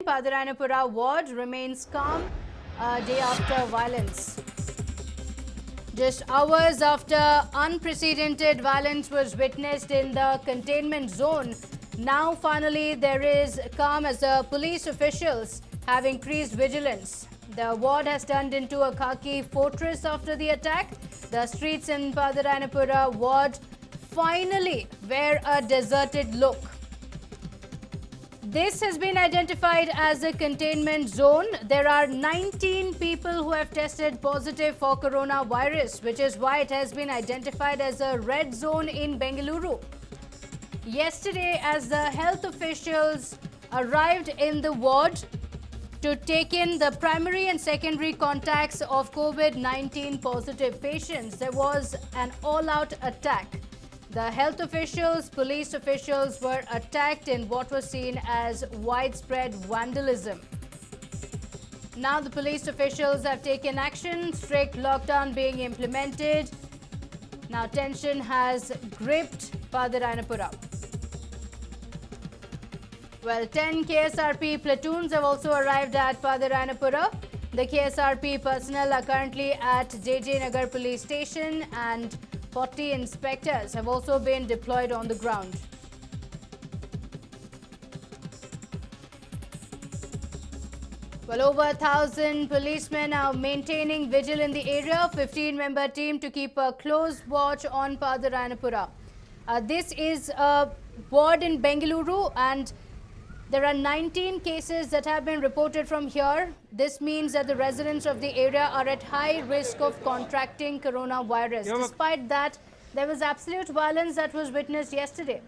Padarayanapura ward remains calm a day after violence. Just hours after unprecedented violence was witnessed in the containment zone, now finally there is calm as the police officials have increased vigilance. The ward has turned into a khaki fortress after the attack. The streets in Padarayanapura ward finally wear a deserted look. This has been identified as a containment zone. There are 19 people who have tested positive for coronavirus, which is why it has been identified as a red zone in Bengaluru. Yesterday, as the health officials arrived in the ward to take in the primary and secondary contacts of COVID-19 positive patients, there was an all-out attack. The health officials, police officials were attacked in what was seen as widespread vandalism. Now the police officials have taken action, strict lockdown being implemented. Now tension has gripped Padarayanapura. Well, 10 KSRP platoons have also arrived at Padarayanapura. The KSRP personnel are currently at JJ Nagar police station and 40 inspectors have also been deployed on the ground. Well, over 1,000 policemen are maintaining vigil in the area. 15-member team to keep a close watch on Padarayanapura. This is a ward in Bengaluru and there are 19 cases that have been reported from here. This means that the residents of the area are at high risk of contracting coronavirus. Despite that, there was absolute violence that was witnessed yesterday.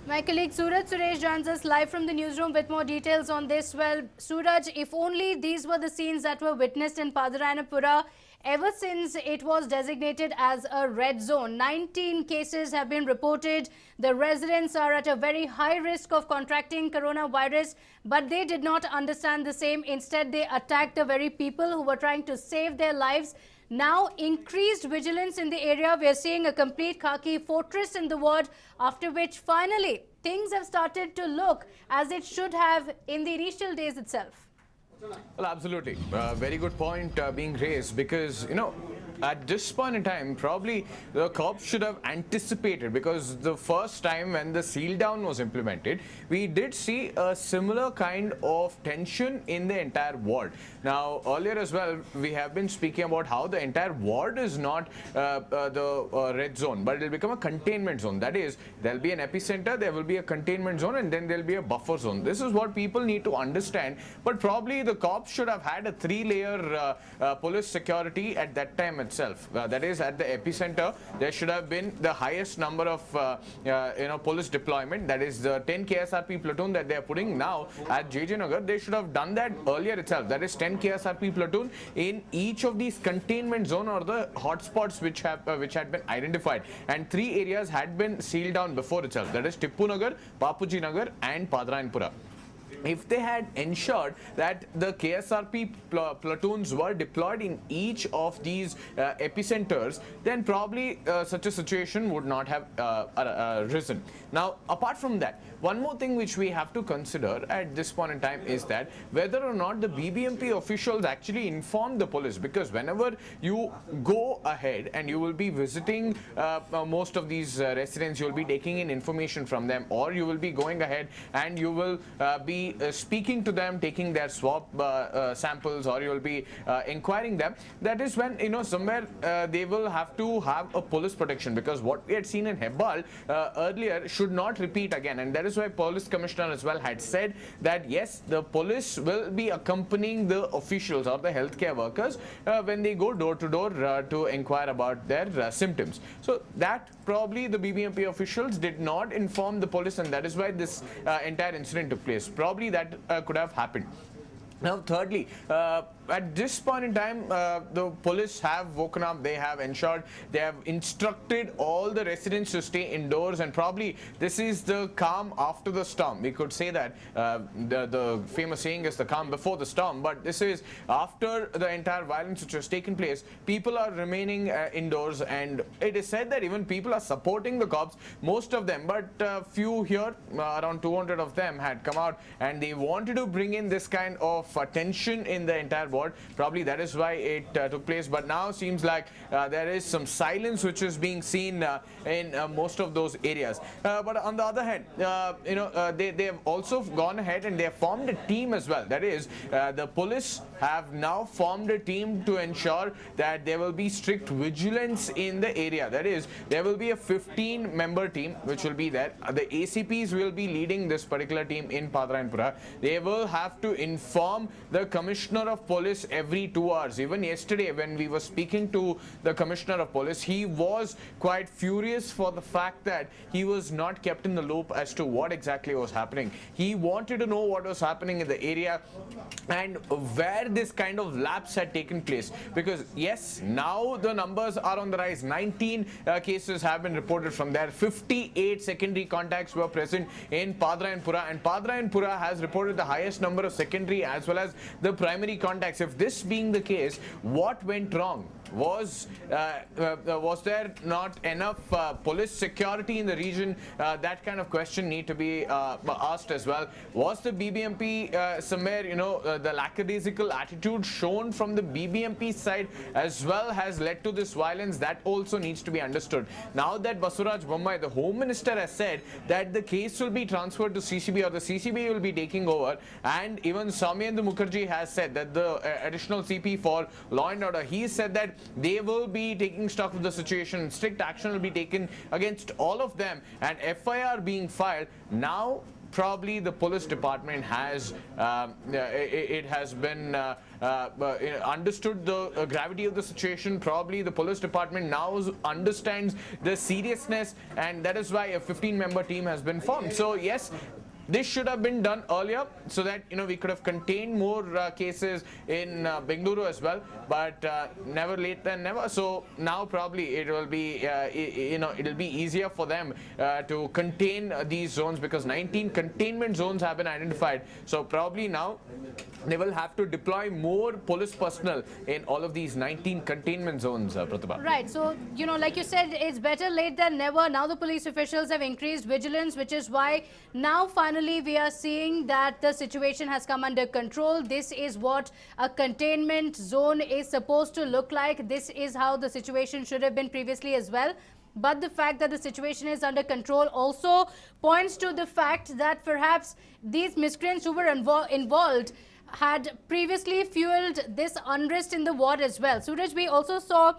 My colleague Suraj Suresh joins us live from the newsroom with more details on this. Well, Suraj, if only these were the scenes that were witnessed in Padarayanapura, ever since it was designated as a red zone, 19 cases have been reported. The residents are at a very high risk of contracting coronavirus, but they did not understand the same. Instead, they attacked the very people who were trying to save their lives. Now, increased vigilance in the area. We are seeing a complete khaki fortress in the ward, after which finally things have started to look as it should have in the initial days itself. Well, absolutely. Very good point being raised because, at this point in time, probably the cops should have anticipated, because the first time when the seal down was implemented, we did see a similar kind of tension in the entire ward. Now, earlier as well, we have been speaking about how the entire ward is not the red zone, but it will become a containment zone. That is, there will be an epicenter, there will be a containment zone, and then there will be a buffer zone. This is what people need to understand, but probably the cops should have had a 3-layer police security at that time itself. That is, at the epicenter, there should have been the highest number of police deployment. That is the 10 KSRP platoon that they are putting now at JJ Nagar. They should have done that earlier itself. That is 10 KSRP platoon in each of these containment zone or the hotspots which had been identified, and 3 areas had been sealed down before itself. That is Tippu Nagar, Bapuji Nagar, and Padarayanapura. If they had ensured that the KSRP platoons were deployed in each of these epicenters, then probably such a situation would not have risen. Now, apart from that, one more thing which we have to consider at this point in time is that whether or not the BBMP officials actually inform the police, because whenever you go ahead and you will be visiting most of these residents, you will be taking in information from them, or you will be going ahead and you will be speaking to them, taking their swab samples, or you will be inquiring them. That is when somewhere they will have to have a police protection, because what we had seen in Hebbal earlier should not repeat again, and that is why police commissioner as well had said that yes, the police will be accompanying the officials or the healthcare workers when they go door to door to inquire about their symptoms. So that probably the BBMP officials did not inform the police, and that is why this entire incident took place. Probably that could have happened. Now, thirdly, at this point in time, the police have woken up. They have ensured, they have instructed all the residents to stay indoors, and probably this is the calm after the storm. We could say that the famous saying is the calm before the storm, but this is after the entire violence which has taken place. People are remaining indoors, and it is said that even people are supporting the cops, most of them, but few here, around 200 of them, had come out and they wanted to bring in this kind of tension in the entire ward. Probably that is why it took place, but now seems like there is some silence which is being seen in most of those areas. But on the other hand, they have also gone ahead and they have formed a team as well. That is, the police have now formed a team to ensure that there will be strict vigilance in the area. That is, there will be a 15-member team which will be there. The ACPs will be leading this particular team in Pathirayanapura. They will have to inform the Commissioner of Police every 2 hours. Even yesterday when we were speaking to the Commissioner of Police, he was quite furious for the fact that he was not kept in the loop as to what exactly was happening. He wanted to know what was happening in the area and where this kind of lapse had taken place, because yes, now the numbers are on the rise. 19 cases have been reported from there. 58 secondary contacts were present in Pathirayanapura, and Pathirayanapura has reported the highest number of secondary as well as the primary contacts. If this being the case, what went wrong? Was there not enough police security in the region? That kind of question need to be asked as well. Was the BBMP somewhere, the lackadaisical attitude shown from the BBMP side as well has led to this violence? That also needs to be understood. Now that Basuraj Bommai, the Home Minister, has said that the case will be transferred to CCB, or the CCB will be taking over, and even Soumyendu Mukherjee has said that the additional CP for law and order, he said that they will be taking stock of the situation. Strict action will be taken against all of them, and FIR being filed. Now probably the police department has been understood the gravity of the situation. Probably the police department now understands the seriousness, and that is why a 15-member team has been formed. So yes, this should have been done earlier so that we could have contained more cases in Bengaluru as well, but never late than never. So now probably it will be it'll be easier for them to contain these zones, because 19 containment zones have been identified. So probably now they will have to deploy more police personnel in all of these 19 containment zones, Pratibha. Right. So, like you said, it's better late than never. Now the police officials have increased vigilance, which is why now finally we are seeing that the situation has come under control. This is what a containment zone is supposed to look like. This is how the situation should have been previously as well. But the fact that the situation is under control also points to the fact that perhaps these miscreants who were involved had previously fueled this unrest in the ward as well. Suraj, we also saw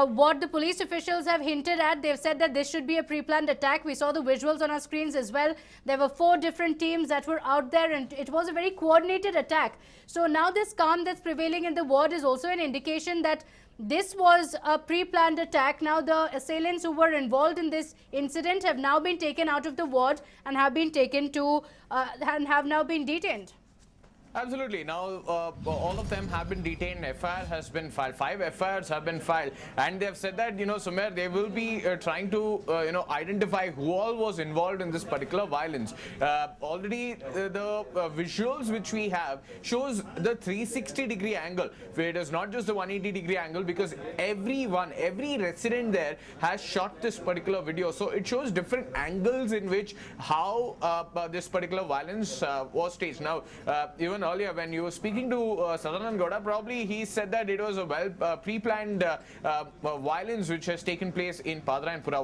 what the police officials have hinted at. They've said that this should be a pre-planned attack. We saw the visuals on our screens as well. There were 4 different teams that were out there, and it was a very coordinated attack. So now this calm that's prevailing in the ward is also an indication that this was a pre-planned attack. Now the assailants who were involved in this incident have now been taken out of the ward and have been taken to and have now been detained. Absolutely. Now, all of them have been detained. FIR has been filed. 5 FIRs have been filed, and they have said that somewhere they will be trying to identify who all was involved in this particular violence. Already the visuals which we have shows the 360-degree angle. It is not just the 180-degree angle, because every resident there has shot this particular video. So it shows different angles in which how this particular violence was staged. Now, even earlier when you were speaking to Sadanand Gowda, probably he said that it was a well pre-planned violence which has taken place in Pathirayanapura.